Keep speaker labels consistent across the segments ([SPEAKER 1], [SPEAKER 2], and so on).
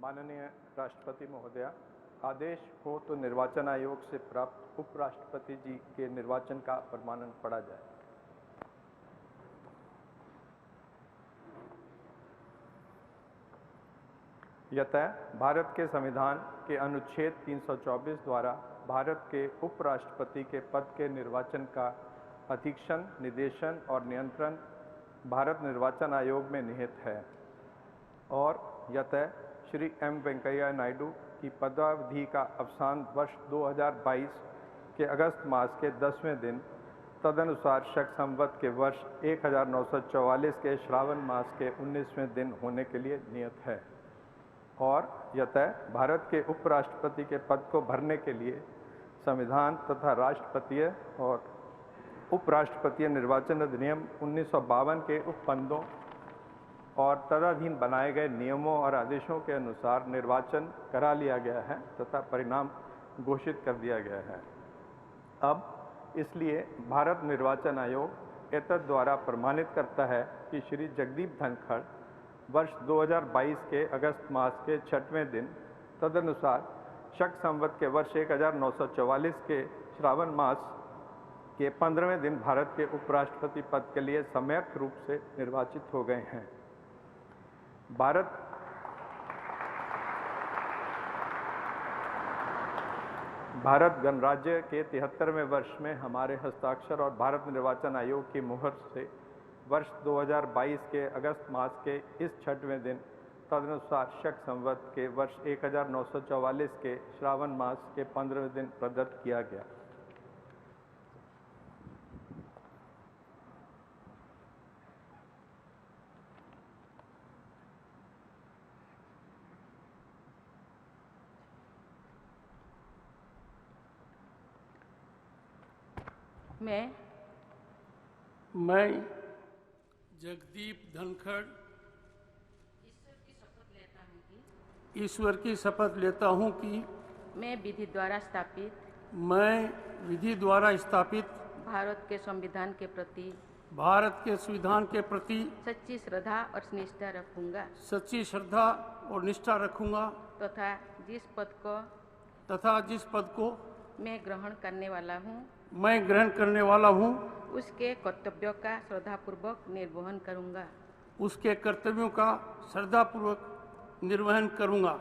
[SPEAKER 1] माननीय राष्ट्रपति महोदया, आदेश हो तो निर्वाचन आयोग से प्राप्त उपराष्ट्रपति जी के निर्वाचन का प्रमाणन पढ़ा जाए। यतः भारत के संविधान के अनुच्छेद 324 द्वारा भारत के उपराष्ट्रपति के पद के निर्वाचन का अधीक्षण, निर्देशन और नियंत्रण भारत निर्वाचन आयोग में निहित है और यतः श्री एम वेंकैया नायडू की पदावधि का अवसान वर्ष 2022 के अगस्त मास के 10वें दिन तदनुसार शक संवत के वर्ष 1944 के श्रावण मास के 19वें दिन होने के लिए नियत है और यतः भारत के उपराष्ट्रपति के पद को भरने के लिए संविधान तथा राष्ट्रपतीय और उपराष्ट्रपतीय निर्वाचन अधिनियम 1952 के उपबंधों और तदधीन बनाए गए नियमों और आदेशों के अनुसार निर्वाचन करा लिया गया है तथा परिणाम घोषित कर दिया गया है। अब इसलिए भारत निर्वाचन आयोग एतद द्वारा प्रमाणित करता है कि श्री जगदीप धनखड़ वर्ष 2022 के अगस्त मास के 6वें दिन तदनुसार शक संवत के वर्ष 1944 के श्रावण मास के 15वें दिन भारत के उपराष्ट्रपति पद के लिए सम्यक रूप से निर्वाचित हो गए हैं। भारत गणराज्य के 73वें वर्ष में हमारे हस्ताक्षर और भारत निर्वाचन आयोग की मुहर से वर्ष 2022 के अगस्त मास के इस 6वें दिन तदनुसार शक संवत के वर्ष 1944 के श्रावण मास के 15वें दिन प्रदत्त किया गया।
[SPEAKER 2] मैं जगदीप धनखड़ ईश्वर की शपथ लेता हूँ कि
[SPEAKER 3] मैं विधि द्वारा स्थापित
[SPEAKER 2] भारत के संविधान के प्रति
[SPEAKER 3] सच्ची श्रद्धा और निष्ठा रखूंगा
[SPEAKER 2] तथा जिस पद को
[SPEAKER 3] मैं ग्रहण करने वाला हूँ उसके कर्तव्यों का श्रद्धापूर्वक निर्वहन करूंगा।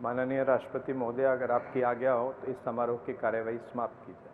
[SPEAKER 1] माननीय राष्ट्रपति महोदय, अगर आपकी आज्ञा हो तो इस समारोह की कार्यवाही समाप्त की जाए।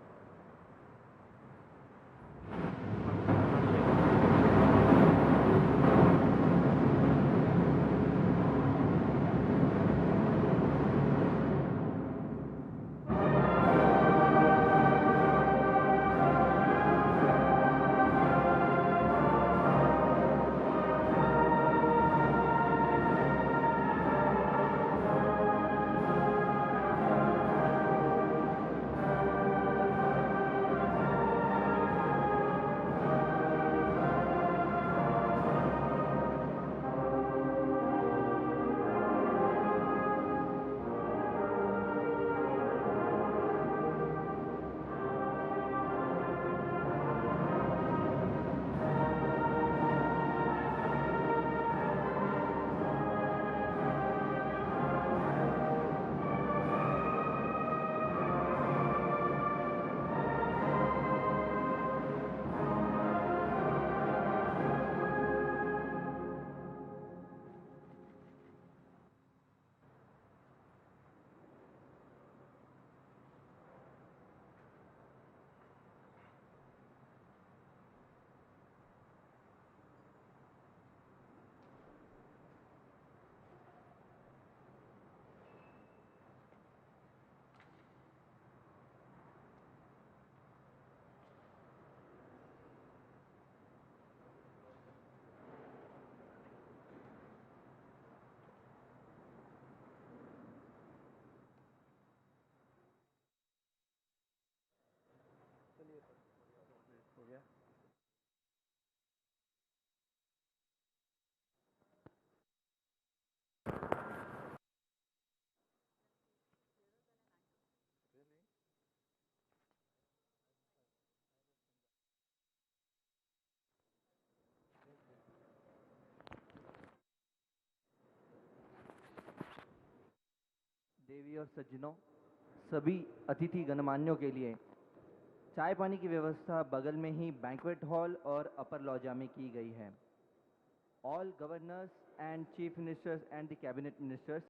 [SPEAKER 4] देवी और सज्जनों, सभी अतिथि गणमान्यों के लिए चाय पानी की व्यवस्था बगल में ही बैंक्वेट हॉल और अपर लॉजा में की गई है। All governors and chief ministers and the cabinet ministers